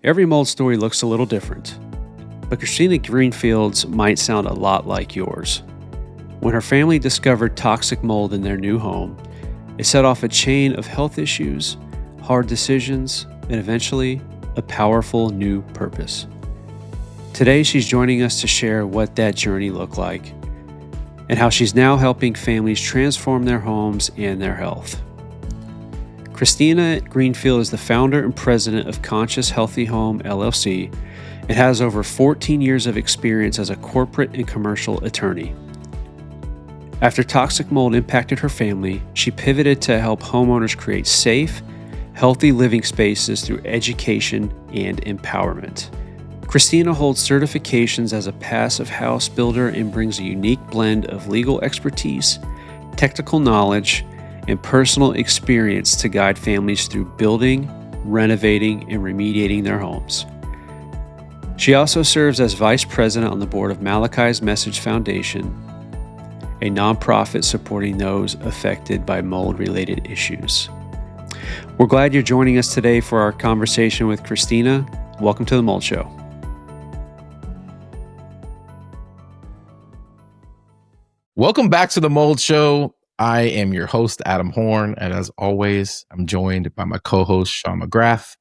Every mold story looks a little different, but Christina Greenfield's might sound a lot like yours. When her family discovered toxic mold in their new home, it set off a chain of health issues, hard decisions, and eventually a powerful new purpose. Today, she's joining us to share what that journey looked like and how she's now helping families transform their homes and their health. Christina Greenfield is the founder and president of Conscious Healthy Home LLC and has over 14 years of experience as a corporate and commercial attorney. After toxic mold impacted her family, she pivoted to help homeowners create safe, healthy living spaces through education and empowerment. Christina holds certifications as a passive house builder and brings a unique blend of legal expertise, technical knowledge, and personal experience to guide families through building, renovating, and remediating their homes. She also serves as vice president on the board of Malachi's Message Foundation, a nonprofit supporting those affected by mold-related issues. We're glad you're joining us today for our conversation with Christina. Welcome to The Mold Show. Welcome back to The Mold Show. I am your host, Adam Horn, and as always, I'm joined by my co-host, Sean McGrath.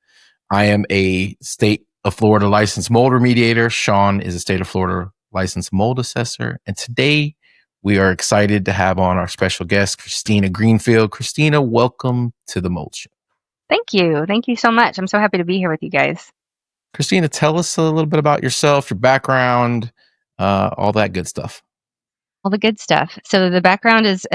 I am a state of Florida licensed mold remediator. Sean is a state of Florida licensed mold assessor. And today, we are excited to have on our special guest, Christina Greenfield. Christina, welcome to The Mold Show. Thank you. Thank you so much. I'm so happy to be here with you guys. Christina, tell us a little bit about yourself, your background, all that good stuff. All the good stuff. So the background is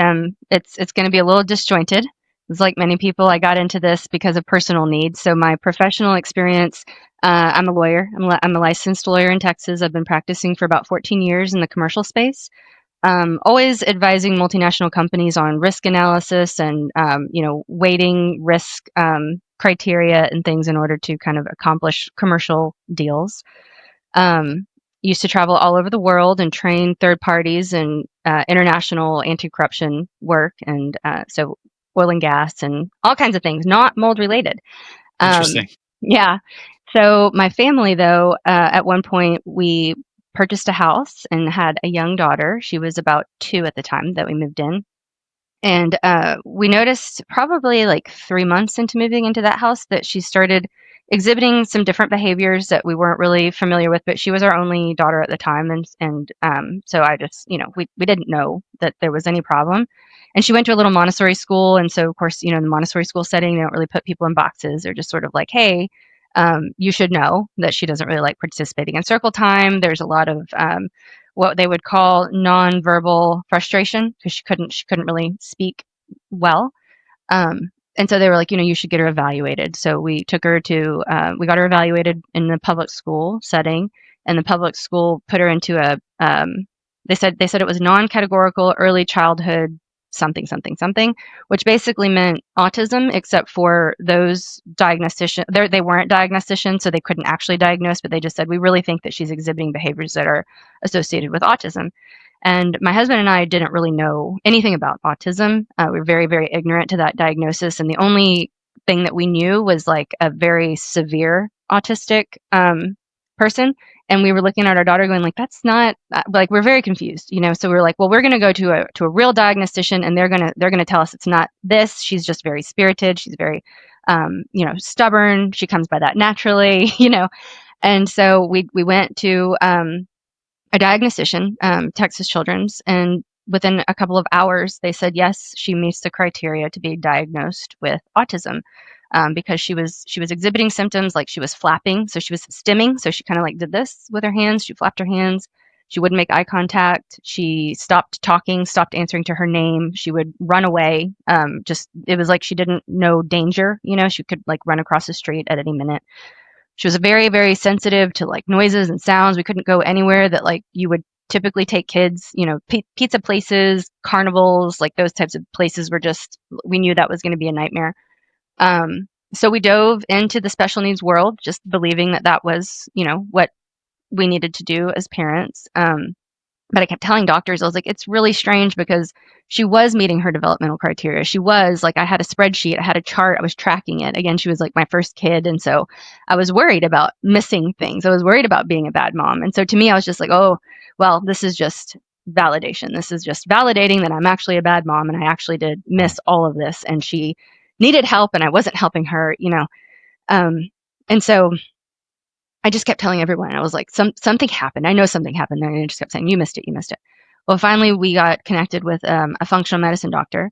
it's going to be a little disjointed. It's like many people, I got into this because of personal needs. So my professional experience, I'm a lawyer. I'm a licensed lawyer in Texas. I've been practicing for about 14 years in the commercial space. Always advising multinational companies on risk analysis and weighting risk criteria and things in order to kind of accomplish commercial deals. Used to travel all over the world and train third parties in international anti-corruption work, and so oil and gas and all kinds of things, not mold related. Interesting. Yeah. So my family, though, at one point we purchased a house and had a young daughter. She was about 2 at the time that we moved in. And we noticed probably like 3 months into moving into that house that she started exhibiting some different behaviors that we weren't really familiar with, but she was our only daughter at the time. And so I just, we didn't know that there was any problem. And she went to a little Montessori school. And so, of course, in the Montessori school setting, they don't really put people in boxes. They're just sort of like, hey, you should know that she doesn't really like participating in circle time. There's a lot of what they would call nonverbal frustration because she couldn't really speak well. And so they were like, you should get her evaluated. So we took her to, we got her evaluated in the public school setting, and the public school put her into they said it was non-categorical early childhood something, which basically meant autism, except for those diagnosticians, they weren't diagnosticians, so they couldn't actually diagnose, but they just said, we really think that she's exhibiting behaviors that are associated with autism. And my husband and I didn't really know anything about autism. We were very, very ignorant to that diagnosis. And the only thing that we knew was like a very severe autistic person. And we were looking at our daughter going like, that's not like, we're very confused, So we were like, well, we're going to go to a real diagnostician, and they're going to tell us it's not this. She's just very spirited. She's very, stubborn. She comes by that naturally, And so we went to a diagnostician, Texas Children's, and within a couple of hours, they said, yes, she meets the criteria to be diagnosed with autism. Because she was exhibiting symptoms like she was flapping. So she was stimming. So she kind of like did this with her hands. She flapped her hands. She wouldn't make eye contact. She stopped talking, stopped answering to her name. She would run away. It was like she didn't know danger. She could like run across the street at any minute. She was very, very sensitive to like noises and sounds. We couldn't go anywhere that like you would typically take kids, pizza places, carnivals, like those types of places we knew that was going to be a nightmare. So we dove into the special needs world, just believing that was, what we needed to do as parents. But I kept telling doctors, I was like, it's really strange because she was meeting her developmental criteria. She was like, I had a spreadsheet, I had a chart, I was tracking it. Again, she was like my first kid. And so I was worried about missing things. I was worried about being a bad mom. And so to me, I was just like, oh, well, this is just validation. This is just validating that I'm actually a bad mom. And I actually did miss all of this. And she needed help and I wasn't helping her, you know. And so I just kept telling everyone. I was like, something happened. I know something happened there. And I just kept saying, you missed it. You missed it. Well, finally, we got connected with a functional medicine doctor.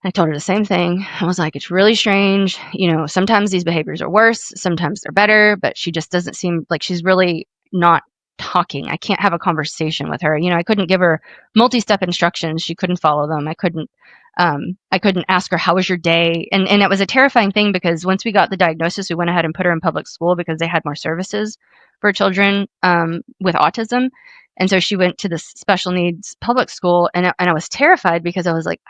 I told her the same thing. I was like, it's really strange. You know, sometimes these behaviors are worse. Sometimes they're better. But she just doesn't seem like she's really not talking. I can't have a conversation with her. You know, I couldn't give her multi-step instructions. She couldn't follow them. I couldn't ask her, how was your day? And it was a terrifying thing because once we got the diagnosis, we went ahead and put her in public school because they had more services for children with autism. And so she went to this special needs public school, and I was terrified because I was like,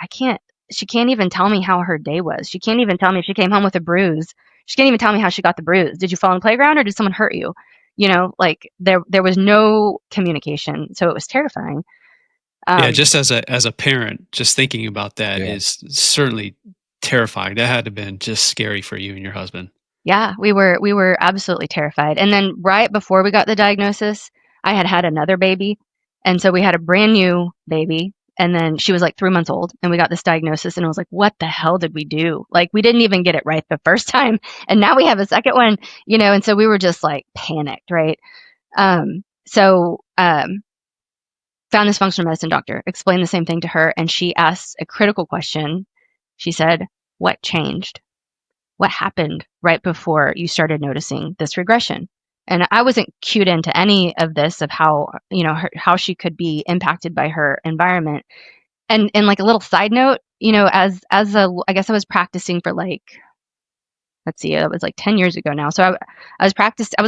she can't even tell me how her day was. She can't even tell me if she came home with a bruise. She can't even tell me how she got the bruise. Did you fall on the playground or did someone hurt you? You know, like there was no communication. So it was terrifying. Yeah, just as a parent, just thinking about that is certainly terrifying. That had to have been just scary for you and your husband. Yeah, we were absolutely terrified. And then right before we got the diagnosis, I had another baby. And so we had a brand new baby. And then she was like 3 months old and we got this diagnosis and I was like, what the hell did we do? Like we didn't even get it right the first time. And now we have a second one, you know, and so we were just like panicked, right? Found this functional medicine doctor, explained the same thing to her, and she asked a critical question. She said, what changed? What happened right before you started noticing this regression? And I wasn't cued into any of this of how, you know, how she could be impacted by her environment. And like a little side note, you know, I guess I was practicing for like, let's see, it was like 10 years ago now. So I was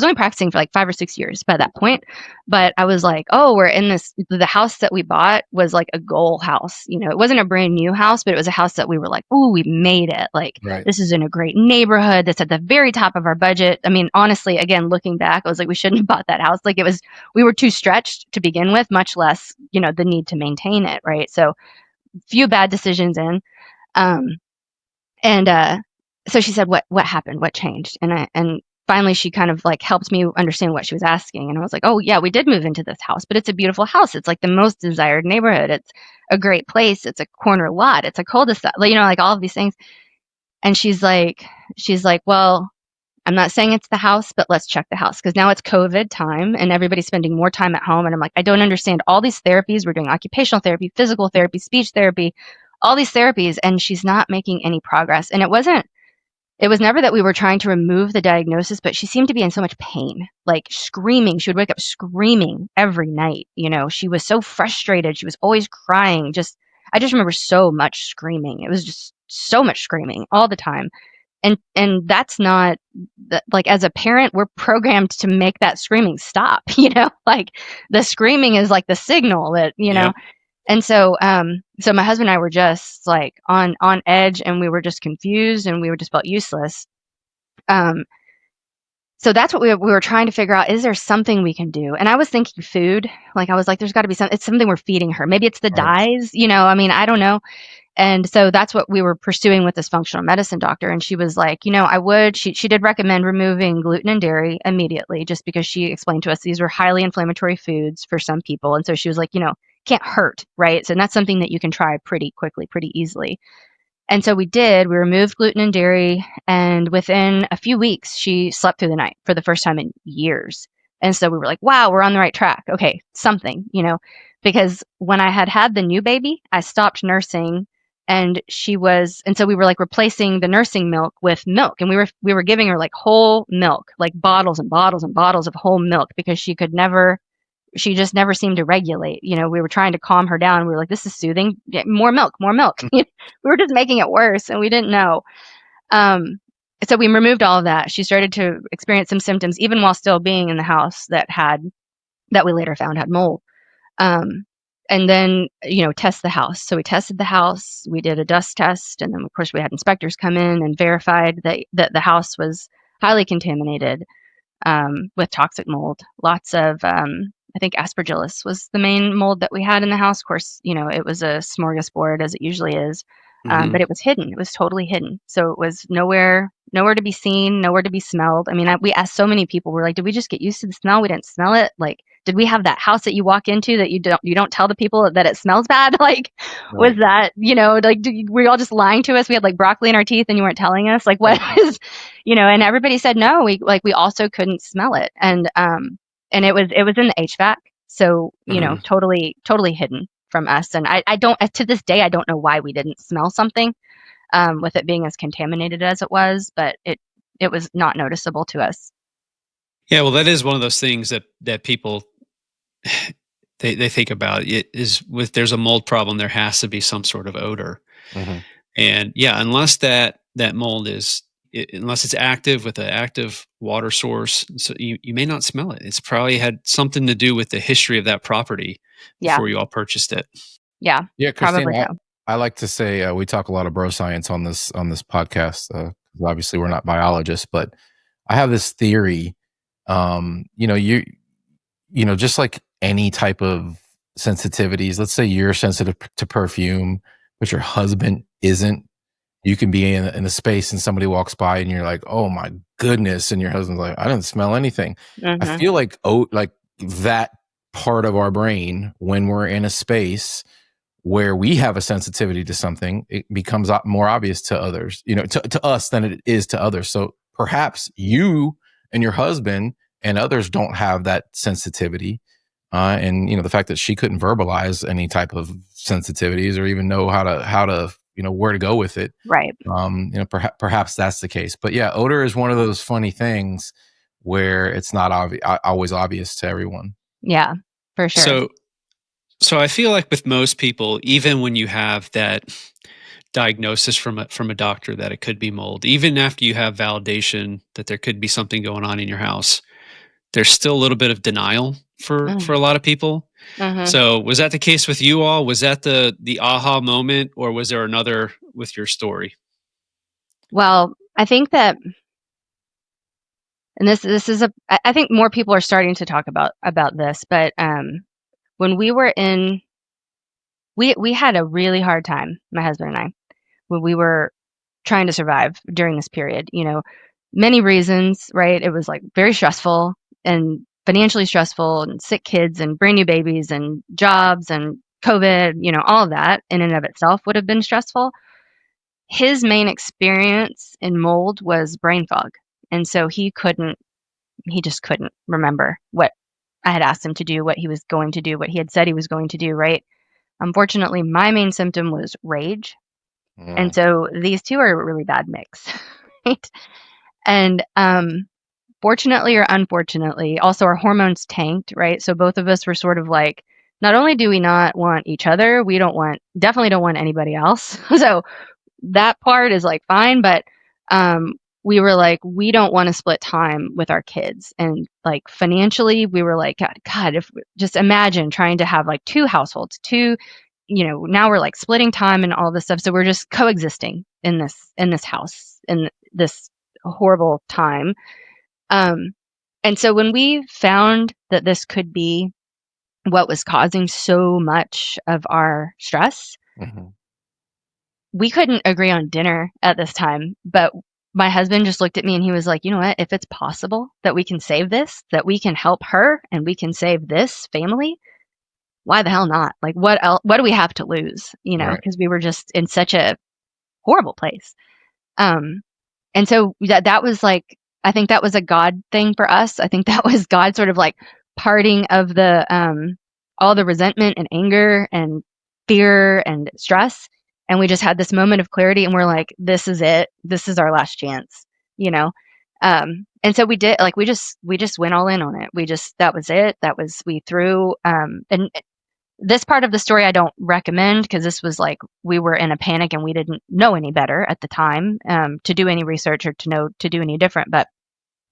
only practicing for like 5 or 6 years by that point. But I was like, oh, we're in the house that we bought was like a goal house. You know, it wasn't a brand new house, but it was a house that we were like, ooh, we made it. Like, This is in a great neighborhood that's at the very top of our budget. I mean, honestly, again, looking back, I was like, we shouldn't have bought that house. Like we were too stretched to begin with, much less, you know, the need to maintain it. Right. So few bad decisions in. Um, and, so she said, what happened? What changed? And finally she kind of like helped me understand what she was asking. And I was like, oh yeah, we did move into this house, but it's a beautiful house. It's like the most desired neighborhood. It's a great place. It's a corner lot. It's a cul-de-sac, you know, like all of these things. And she's like, well, I'm not saying it's the house, but let's check the house. Cause now it's COVID time and everybody's spending more time at home. And I'm like, I don't understand all these therapies. We're doing occupational therapy, physical therapy, speech therapy, all these therapies. And she's not making any progress. And it was never that we were trying to remove the diagnosis, but she seemed to be in so much pain, like screaming. She would wake up screaming every night. You know, she was so frustrated. She was always crying. I just remember so much screaming. It was just so much screaming all the time. And that's not like, as a parent, we're programmed to make that screaming stop, you know, like the screaming is like the signal that, you know. And so, so my husband and I were just like on edge and we were just confused and we were just felt useless. So that's what we were trying to figure out. Is there something we can do? And I was thinking food. Like I was like, there's got to be it's something we're feeding her. Maybe it's the dyes, you know, I mean, I don't know. And so that's what we were pursuing with this functional medicine doctor. And she was like, you know, she did recommend removing gluten and dairy immediately just because she explained to us these were highly inflammatory foods for some people. And so she was like, you know, can't hurt, right? So that's something that you can try pretty quickly, pretty easily. And so we removed gluten and dairy. And within a few weeks, she slept through the night for the first time in years. And so we were like, wow, we're on the right track. Okay, something, you know, because when I had the new baby, I stopped nursing and so we were like replacing the nursing milk with milk. And we were giving her like whole milk, like bottles and bottles and bottles of whole milk because she just never seemed to regulate. You know, we were trying to calm her down. We were like, this is soothing. Yeah, more milk, more milk. We were just making it worse and we didn't know. So we removed all of that. She started to experience some symptoms even while still being in the house that we later found had mold. And then, you know, test the house. So we tested the house, we did a dust test, and then of course we had inspectors come in and verified that the house was highly contaminated with toxic mold. Lots of I think aspergillus was the main mold that we had in the house. Of course, it was a smorgasbord as it usually is, but it was hidden. It was totally hidden. So it was nowhere to be seen, nowhere to be smelled. I mean, we asked so many people. We're like, did we just get used to the smell? We didn't smell it. Like, did we have that house that you walk into that you don't tell the people that it smells bad? Like, was Right. that like were you all just lying to us? We had like broccoli in our teeth and you weren't telling us. Like, what is And everybody said no. We also couldn't smell it, and it was in the HVAC, so totally hidden from us. And I don't to this day I don't know why we didn't smell something, with it being as contaminated as it was, but it was not noticeable to us. Yeah, well, that is one of those things that people they think about. It is with there's a mold problem, there has to be some sort of odor, Mhm. and yeah, unless that mold unless it's active with an active water source, so you may not smell it. It's probably had something to do with the history of that property Yeah, before you all purchased it. yeah, Yeah, probably Christina, so. I like to say we talk a lot of bro science on this podcast. 'Cause obviously, we're not biologists, but I have this theory. Just like any type of sensitivities. Let's say you're sensitive to perfume, but your husband isn't. You can be in a space and somebody walks by and you're like, "Oh my goodness," and your husband's like, "I didn't smell anything." I Hmm. feel like like that part of our brain when we're in a space where we have a sensitivity to something, it becomes more obvious to others, to us than it is to others. So perhaps you and your husband and others don't have that sensitivity. And the fact that she couldn't verbalize any type of sensitivities or even know how to where to go with it. Right. Perhaps that's the case. But yeah, odor is one of those funny things where it's not always obvious to everyone. Yeah, for sure. So I feel like with most people, even when you have that diagnosis from a doctor that it could be mold, even after you have validation that there could be something going on in your house, there's still a little bit of denial for a lot of people. Mm-hmm. So was that the case with you all? Was that the aha moment, or was there another with your story? Well, I think that, and this is I think more people are starting to talk about this, but when we had a really hard time, my husband and I, when we were trying to survive during this period. Many reasons, right? It was like very stressful and financially stressful, and sick kids and brand new babies and jobs and COVID, all of that in and of itself would have been stressful. His main experience in mold was brain fog. And so he just couldn't remember what I had asked him to do, what he was going to do, what he had said he was going to do, right? Unfortunately, my main symptom was rage. And Mm, so these two are a really bad mix, right? And fortunately or unfortunately, also our hormones tanked, right? So both of us were sort of like, not only do we not want each other, we definitely don't want anybody else. So that part is like fine, but um, we were like, we don't want to split time with our kids. And like financially, we were like, God, if just imagine trying to have like two households, now we're like splitting time and all this stuff. So we're just coexisting in this house in this horrible time. Um, and so when we found that this could be what was causing so much of our stress, mhm. we couldn't agree on dinner at this time. But my husband just looked at me and he was like, you know what? If it's possible that we can save this, that we can help her and we can save this family, why the hell not? Like, what else? What do we have to lose? Right. Because we were just in such a horrible place. Um, and so that was like, I think that was a God thing for us. I think that was God sort of like parting of the all the resentment and anger and fear and stress. And we just had this moment of clarity and we're like, this is it. This is our last chance, you know? And so we did, like, we just went all in on it. That was it. We threw, and this part of the story I don't recommend because this was like we were in a panic and we didn't know any better at the time, to do any research or to know to do any different. But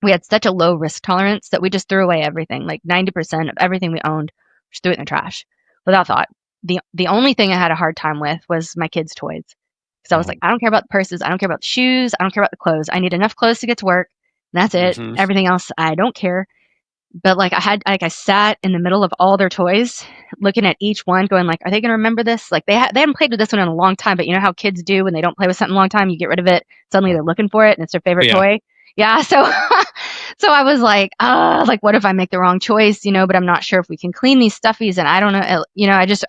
we had such a low risk tolerance that we just threw away everything. Like 90% of everything we owned, just threw it in the trash without thought. The only thing I had a hard time with was my kids' toys. Because I was like, Mhm. I don't care about the purses, I don't care about the shoes, I don't care about the clothes. I need enough clothes to get to work. And that's it. Hmm. Everything else, I don't care. But like I sat in the middle of all their toys, looking at each one, going like, are they going to remember this? Like they hadn't played with this one in a long time, but you know how kids do when they don't play with something a long time, you get rid of it. Suddenly they're looking for it and it's their favorite Yeah. toy. Yeah. So, so I was like, like, what if I make the wrong choice, but I'm not sure if we can clean these stuffies. And I don't know,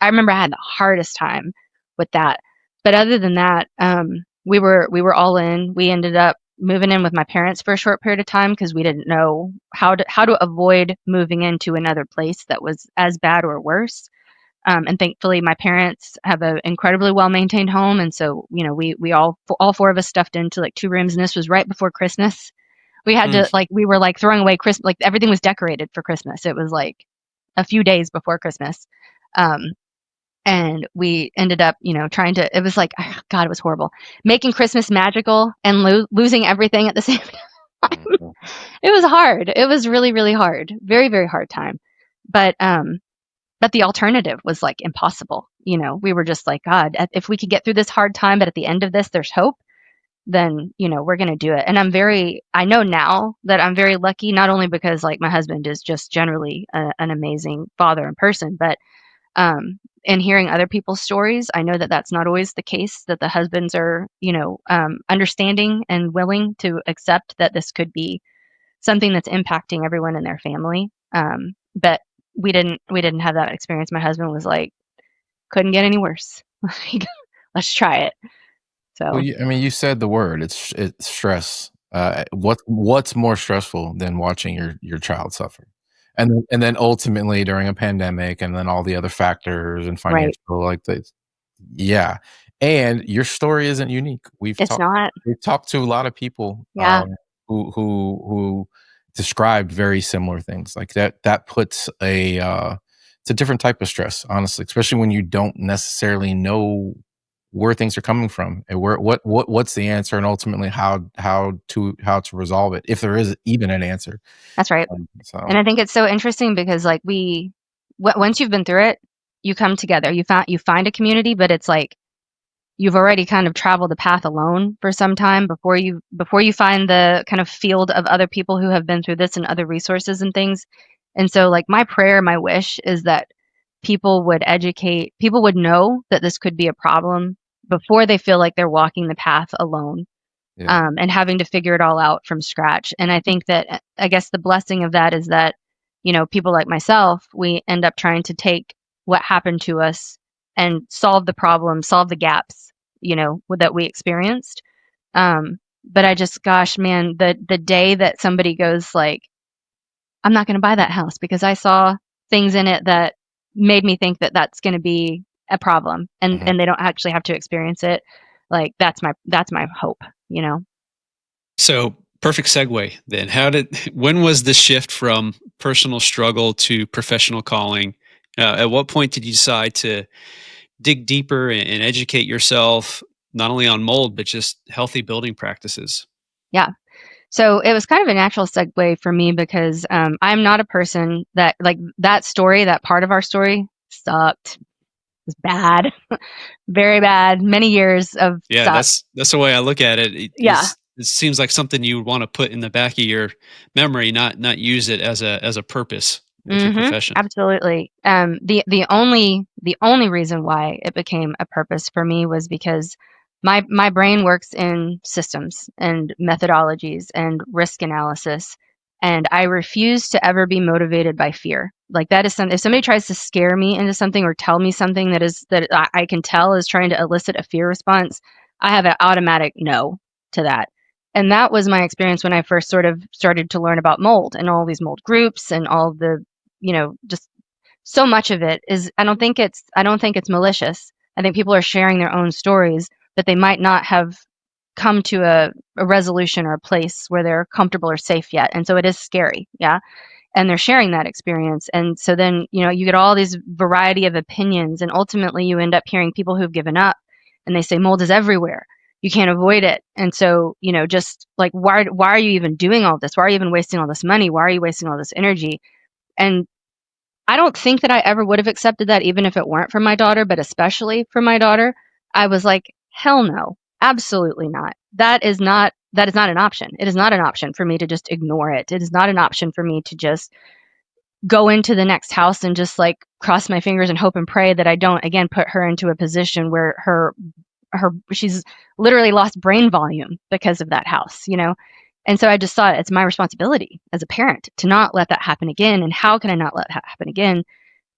I remember I had the hardest time with that. But other than that, we were all in. We ended up moving in with my parents for a short period of time because we didn't know how to avoid moving into another place that was as bad or worse. And thankfully, my parents have an incredibly well maintained home, and so we all four of us stuffed into like 2 rooms, and this was right before Christmas. We had to we were like throwing away Christmas, like everything was decorated for Christmas. It was like a few days before Christmas. And we ended up, trying to, it was like, oh, God, it was horrible. Making Christmas magical and losing everything at the same time. It was hard. It was really, really hard. Very, very hard time. But the alternative was like impossible. We were just like, God, if we could get through this hard time, but at the end of this, there's hope, then, we're going to do it. And I know now that I'm very lucky, not only because like my husband is just generally an amazing father and person, but and hearing other people's stories, I know that that's not always the case, that the husbands are, understanding and willing to accept that this could be something that's impacting everyone in their family. But we didn't have that experience. My husband was like, couldn't get any worse. Like, let's try it. Well, So, you said the word. It's stress. What's more stressful than watching your child suffer, and then ultimately during a pandemic, and then all the other factors and right. financial like this. Yeah, and your story isn't unique. It's not. We've talked to a lot of people Yeah, who described very similar things like that. That puts it's a different type of stress, honestly, especially when you don't necessarily know where things are coming from and what's the answer, and ultimately how to resolve it, if there is even an answer. that's right. So And I think it's so interesting because like once you've been through it, you come together, you find a community, but it's like, you've already kind of traveled the path alone for some time before you find the kind of field of other people who have been through this and other resources and things. And so like my prayer, my wish is that people would know that this could be a problem before they feel like they're walking the path alone, yeah, and having to figure it all out from scratch. And I think that, I guess the blessing of that is that, people like myself, we end up trying to take what happened to us and solve the problem, solve the gaps, that we experienced. But I just, gosh, man, the day that somebody goes like, I'm not going to buy that house because I saw things in it that made me think that that's going to be a problem, and mhm. they don't actually have to experience it. Like that's my hope, So, perfect segue then. When was the shift from personal struggle to professional calling? At what point did you decide to dig deeper and educate yourself, not only on mold, but just healthy building practices? Yeah. So it was kind of a natural segue for me because I'm not a person that, like, that part of our story sucked. It was bad, very bad. Many years of Yeah, suck. that's the way I look at it. Yeah. It seems like something you would want to put in the back of your memory, not use it as a purpose with your profession. Absolutely. The only reason why it became a purpose for me was because my brain works in systems and methodologies and risk analysis, and I refuse to ever be motivated by fear. Like that is something. If somebody tries to scare me into something or tell me something that I can tell is trying to elicit a fear response, I have an automatic no to that. And that was my experience when I first sort of started to learn about mold and all these mold groups and all the, just so much of it is, I don't think it's malicious. I think people are sharing their own stories, but they might not have come to a resolution or a place where they're comfortable or safe yet. And so it is scary. Yeah. And they're sharing that experience. And so then, you get all these variety of opinions, and ultimately you end up hearing people who've given up and they say mold is everywhere. You can't avoid it. And so, just like, why are you even doing all this? Why are you even wasting all this money? Why are you wasting all this energy? And I don't think that I ever would have accepted that even if it weren't for my daughter, but especially for my daughter, I was like, hell no, absolutely not. That is not an option. It is not an option for me to just ignore it. It is not an option for me to just go into the next house and just like cross my fingers and hope and pray that I don't again put her into a position where she's literally lost brain volume because of that house, you know? And so I just thought it's my responsibility as a parent to not let that happen again. And how can I not let that happen again?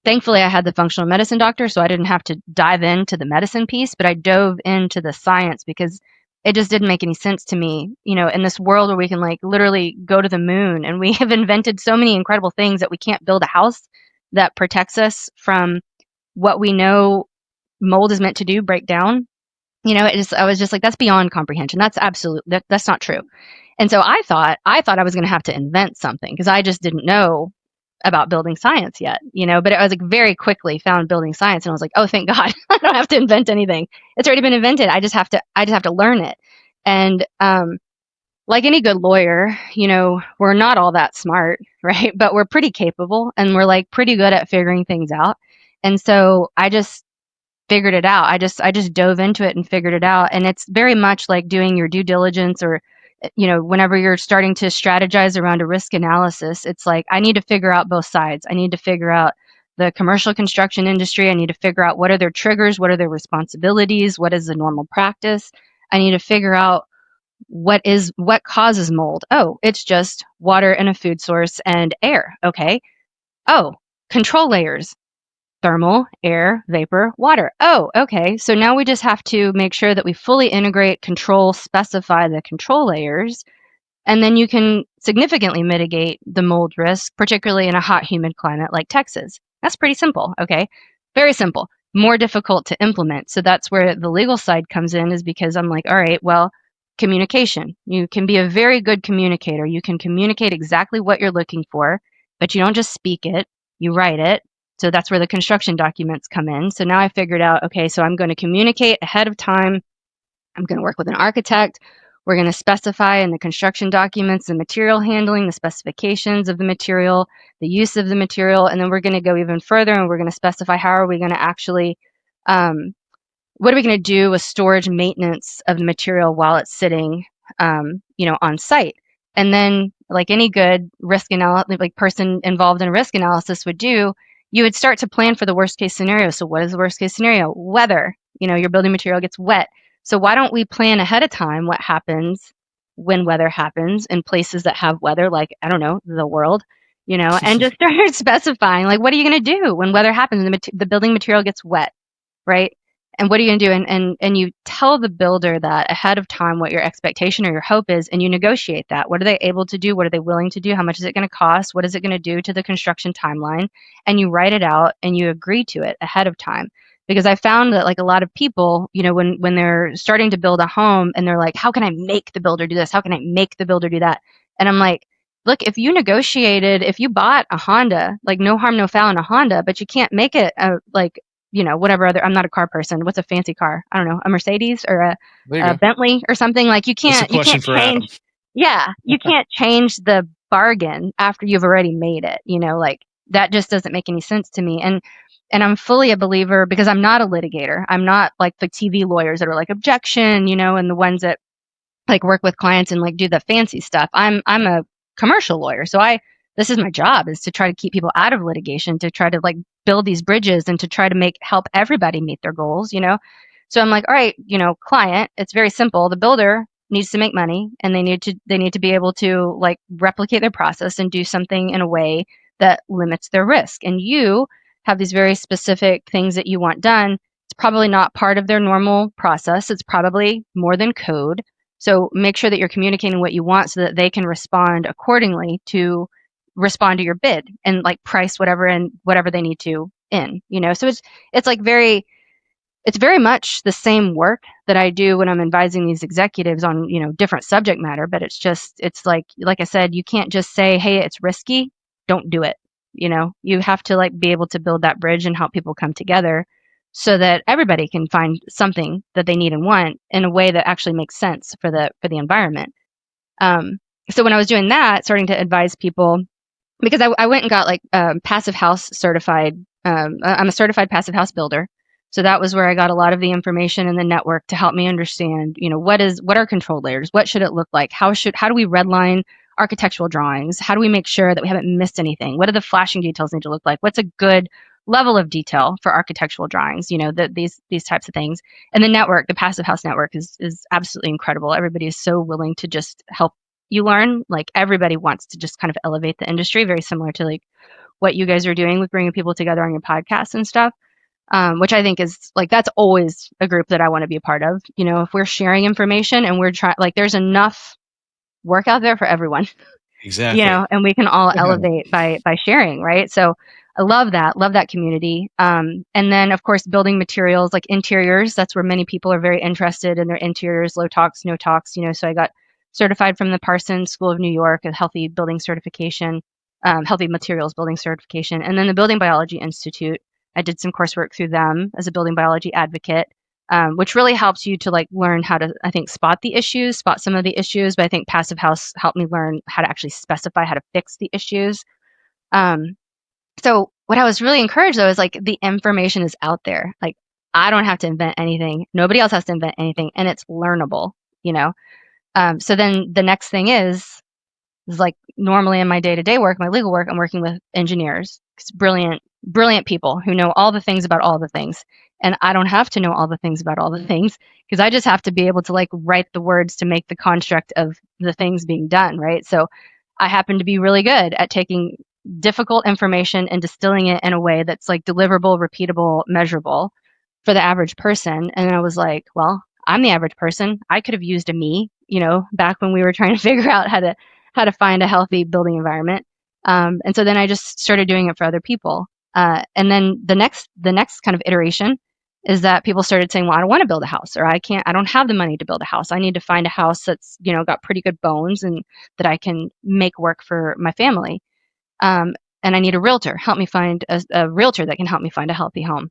Thankfully, I had the functional medicine doctor, so I didn't have to dive into the medicine piece, but I dove into the science because it just didn't make any sense to me, you know, in this world where we can like literally go to the moon and we have invented so many incredible things that we can't build a house that protects us from what we know mold is meant to do, break down. You know, I was just like, that's beyond comprehension. That's that's not true. And so I thought I was going to have to invent something because I just didn't know about building science yet, you know, but I was like very quickly found building science and I was like, oh, thank God, I don't have to invent anything. It's already been invented. I just have to learn it. And, like any good lawyer, you know, we're not all that smart, right? But we're pretty capable and we're like pretty good at figuring things out. And so I just figured it out. I just dove into it and figured it out. And it's very much like doing your due diligence or, you know, whenever you're starting to strategize around a risk analysis, it's like, I need to figure out both sides. I need to figure out the commercial construction industry. I need to figure out what are their triggers? What are their responsibilities? What is the normal practice? I need to figure out what causes mold. Oh, it's just water and a food source and air. Okay. Oh, control layers. Thermal, air, vapor, water. Oh, okay. So now we just have to make sure that we fully integrate, control, specify the control layers, and then you can significantly mitigate the mold risk, particularly in a hot, humid climate like Texas. That's pretty simple, okay? Very simple. More difficult to implement. So that's where the legal side comes in, is because I'm like, all right, well, communication. You can be a very good communicator. You can communicate exactly what you're looking for, but you don't just speak it, you write it. So that's where the construction documents come in. So now I figured out, okay, so I'm going to communicate ahead of time. I'm going to work with an architect. We're going to specify in the construction documents the material handling, the specifications of the material, the use of the material, and then we're going to go even further and we're going to specify how are we going to actually, what are we going to do with storage maintenance of the material while it's sitting, you know, on site. And then, like any good risk analysis, like person involved in risk analysis would do, you would start to plan for the worst case scenario. So what is the worst case scenario? Weather. You know, your building material gets wet. So why don't we plan ahead of time what happens when weather happens in places that have weather, like, I don't know, the world, you know, and just start specifying, like, what are you going to do when weather happens and the building material gets wet, right? And what are you going to do? And you tell the builder that ahead of time what your expectation or your hope is, and you negotiate that. What are they able to do? What are they willing to do? How much is it going to cost? What is it going to do to the construction timeline? And you write it out and you agree to it ahead of time. Because I found that like a lot of people, you know, when they're starting to build a home and they're like, how can I make the builder do this? How can I make the builder do that? And I'm like, look, if you bought a Honda, like no harm, no foul in a Honda, but you can't make it like, you know, whatever other, I'm not a car person. What's a fancy car? I don't know, a Mercedes or a Bentley or something. Like you can't change. Yeah. You can't change the bargain after you've already made it, you know, like that just doesn't make any sense to me. And I'm fully a believer because I'm not a litigator. I'm not like the TV lawyers that are like objection, you know, and the ones that like work with clients and like do the fancy stuff. I'm a commercial lawyer. So this is my job, is to try to keep people out of litigation, to try to like build these bridges and to try to help everybody meet their goals, you know? So I'm like, all right, you know, client, it's very simple. The builder needs to make money and they need to be able to like replicate their process and do something in a way that limits their risk. And you have these very specific things that you want done. It's probably not part of their normal process. It's probably more than code. So make sure that you're communicating what you want so that they can respond accordingly to respond to your bid and like price whatever they need to in, you know? So it's like it's very much the same work that I do when I'm advising these executives on, you know, different subject matter, but it's like I said, you can't just say, hey, it's risky, don't do it. You know, you have to like be able to build that bridge and help people come together so that everybody can find something that they need and want in a way that actually makes sense for the environment. So when I was doing that, starting to advise people, because I went and got like passive house certified. I'm a certified passive house builder. So that was where I got a lot of the information in the network to help me understand, you know, what are control layers? What should it look like? How do we redline architectural drawings? How do we make sure that we haven't missed anything? What do the flashing details need to look like? What's a good level of detail for architectural drawings? These types of things. And the network, the Passive House network, is absolutely incredible. Everybody is so willing to just help you learn. Like, everybody wants to just kind of elevate the industry, very similar to like what you guys are doing with bringing people together on your podcast and stuff. Which I think is like, that's always a group that I want to be a part of. If we're sharing information and we're trying, like, there's enough work out there for everyone, Exactly. and we can all elevate by sharing, right? So I love that community. And then of course, building materials like interiors. That's where many people are very interested in their interiors, low tox, no tox. So I got certified from the Parsons School of New York, a healthy building certification, healthy materials building certification, and then the Building Biology Institute. I did some coursework through them as a building biology advocate, which really helps you to like learn how to, I think, spot some of the issues. But I think Passive House helped me learn how to actually specify how to fix the issues. So what I was really encouraged though is like, the information is out there. Like, I don't have to invent anything. Nobody else has to invent anything, and it's learnable. So then the next thing is like, normally in my day-to-day work, my legal work, I'm working with engineers, brilliant people who know all the things about all the things. And I don't have to know all the things about all the things, because I just have to be able to like write the words to make the construct of the things being done, right? So I happen to be really good at taking difficult information and distilling it in a way that's like deliverable, repeatable, measurable for the average person. And I was like, well, I'm the average person. I could have used a me, back when we were trying to figure out how to find a healthy building environment. And so then I just started doing it for other people. And then the next kind of iteration is that people started saying, well, I don't want to build a house, or I don't have the money to build a house. I need to find a house that's, got pretty good bones and that I can make work for my family. And I need a realtor. Help me find a realtor that can help me find a healthy home.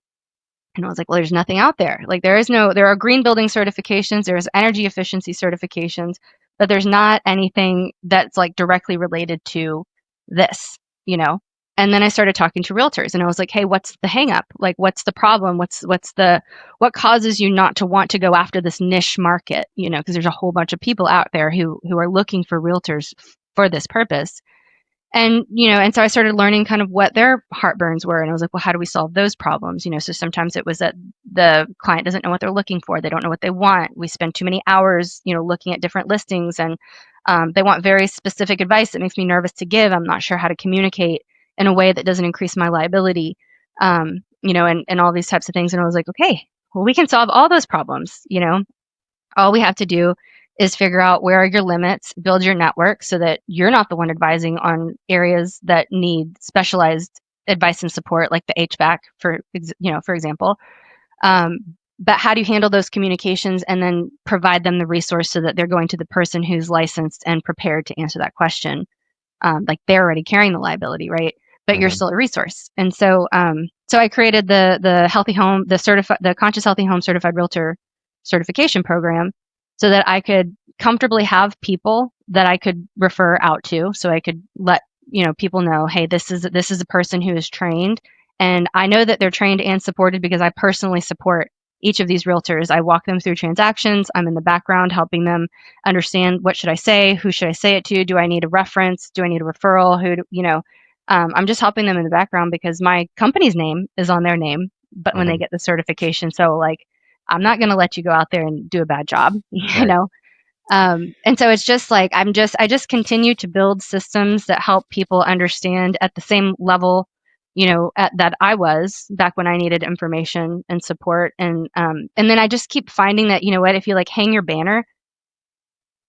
And I was like, well, there's nothing out there. Like, there are green building certifications, there's energy efficiency certifications, but there's not anything that's like directly related to this, And then I started talking to realtors, and I was like, hey, what's the hang up? Like, what's the problem? What causes you not to want to go after this niche market? Because there's a whole bunch of people out there who are looking for realtors for this purpose. And so I started learning kind of what their heartburns were, and I was like, well, how do we solve those problems? So sometimes it was that the client doesn't know what they're looking for, they don't know what they want. We spend too many hours, looking at different listings, and they want very specific advice that makes me nervous to give. I'm not sure how to communicate in a way that doesn't increase my liability, and all these types of things. And I was like, okay, well, we can solve all those problems. All we have to do is figure out where are your limits, build your network so that you're not the one advising on areas that need specialized advice and support, like the HVAC, for example. But how do you handle those communications and then provide them the resource so that they're going to the person who's licensed and prepared to answer that question? Like, they're already carrying the liability, right? But you're still a resource. And so, so I created the Healthy Home, the Conscious Healthy Home Certified Realtor certification program, so that I could comfortably have people that I could refer out to. So I could let people know, hey, this is a person who is trained, and I know that they're trained and supported because I personally support each of these realtors. I walk them through transactions. I'm in the background helping them understand, what should I say, who should I say it to, do I need a reference, do I need a referral, I'm just helping them in the background because my company's name is on their name, but when they get the certification. So like, I'm not going to let you go out there and do a bad job, know? And so it's just like, I just continue to build systems that help people understand at the same level, that I was back when I needed information and support. And then I just keep finding that, if you like hang your banner,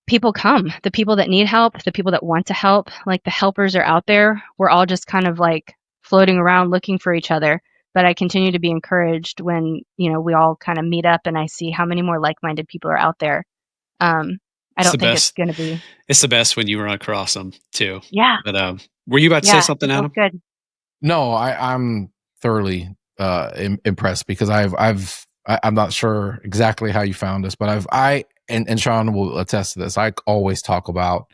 people come, the people that need help, the people that want to help, like the helpers are out there. We're all just kind of like floating around looking for each other. But I continue to be encouraged when, we all kind of meet up and I see how many more like-minded people are out there. I don't think it's going to be. It's the best when you run across them too. Yeah. But were you about to say something, Adam? Good. No, I'm thoroughly impressed because I'm not sure exactly how you found us, but and Sean will attest to this. I always talk about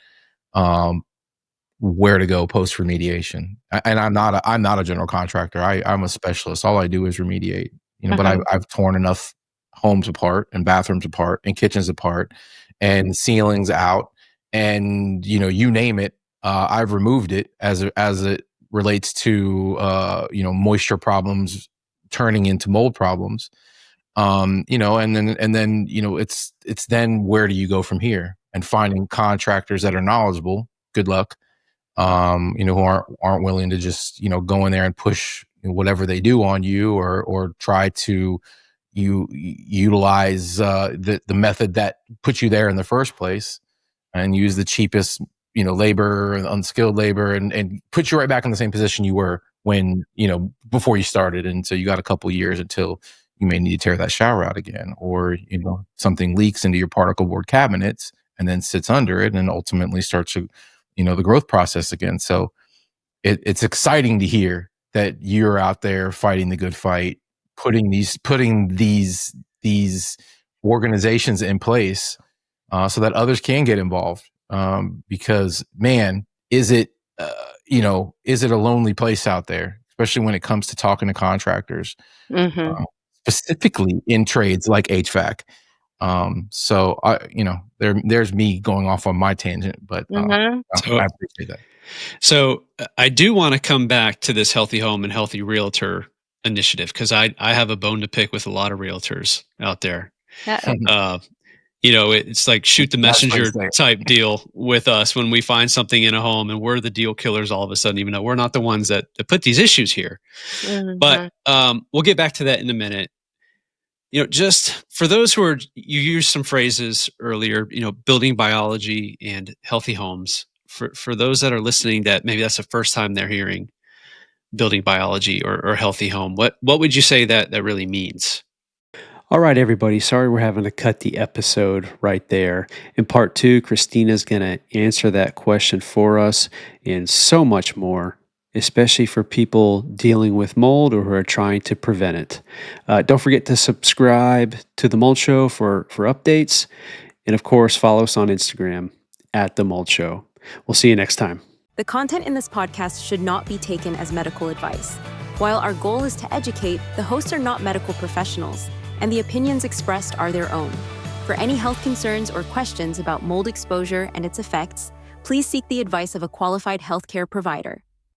where to go post remediation, and I'm not a general contractor. I'm a specialist. All I do is remediate. But I've torn enough homes apart and bathrooms apart and kitchens apart and ceilings out and you name it, I've removed it as it relates to moisture problems turning into mold problems. And then it's then where do you go from here, and finding contractors that are knowledgeable. Good luck. Who aren't willing to just go in there and push whatever they do on you, or try to utilize the method that put you there in the first place, and use the cheapest labor and unskilled labor, and put you right back in the same position you were when before you started. And so you got a couple years until you may need to tear that shower out again, or something leaks into your particle board cabinets and then sits under it and ultimately starts to the growth process again. So it's exciting to hear that you're out there fighting the good fight, putting these organizations in place, so that others can get involved. Because man, is it a lonely place out there, especially when it comes to talking to contractors, specifically in trades like HVAC. So there's me going off on my tangent, but I appreciate that. So I do want to come back to this Healthy Home and Healthy Realtor initiative, because I have a bone to pick with a lot of realtors out there. It's like shoot the messenger type deal with us when we find something in a home, and we're the deal killers all of a sudden, even though we're not the ones that put these issues here. But we'll get back to that in a minute. Just for those you used some phrases earlier, building biology and healthy homes. For those that are listening, that maybe that's the first time they're hearing building biology or healthy home, what would you say that really means? All right, everybody. Sorry we're having to cut the episode right there. In part 2, Christina's going to answer that question for us and so much more, especially for people dealing with mold or who are trying to prevent it. Don't forget to subscribe to The Mold Show for updates. And of course, follow us on Instagram at The Mold Show. We'll see you next time. The content in this podcast should not be taken as medical advice. While our goal is to educate, the hosts are not medical professionals, and the opinions expressed are their own. For any health concerns or questions about mold exposure and its effects, please seek the advice of a qualified healthcare provider.